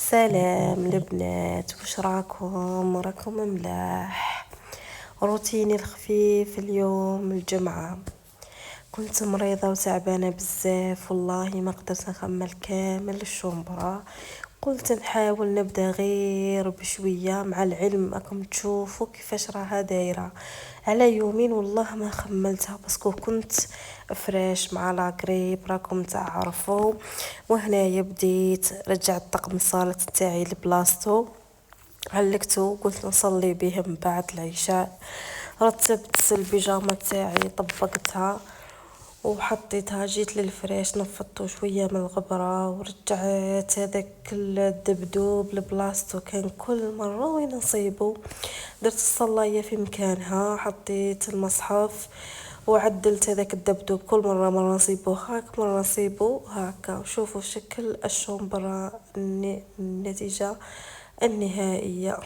سلام البنات، وش راكم ملاح؟ روتيني الخفيف اليوم الجمعة. كنت مريضة وتعبانة بزاف، والله ما قدرت نخمل كامل الشومبرة. قلت نحاول نبدا غير بشوية، مع العلم راكم تشوفوا كيفاش راها دايرة على يومين. والله ما خملتها باسكو كنت فريش مع لاكريب راكم تعرفوا. وهنايا بديت رجعت طقم الصالة تاعي لبلاصتو، علقتو قلت نصلي به من بعد العشاء. رتبت البيجامه تاعي طبقتها وحطيتها، جيت للفريش نفضته شويه من الغبره ورجعت هذاك الدبدوب لبلاصتو. كان كل مره وين نصيبو، درت الصلايه في مكانها، حطيت المصحف وعدلت هذاك الدبدوب. كل مره نصيبو هاك، مره نصيبو هكا. وشوفوا شكل الشومبرة النتيجه النهائيه.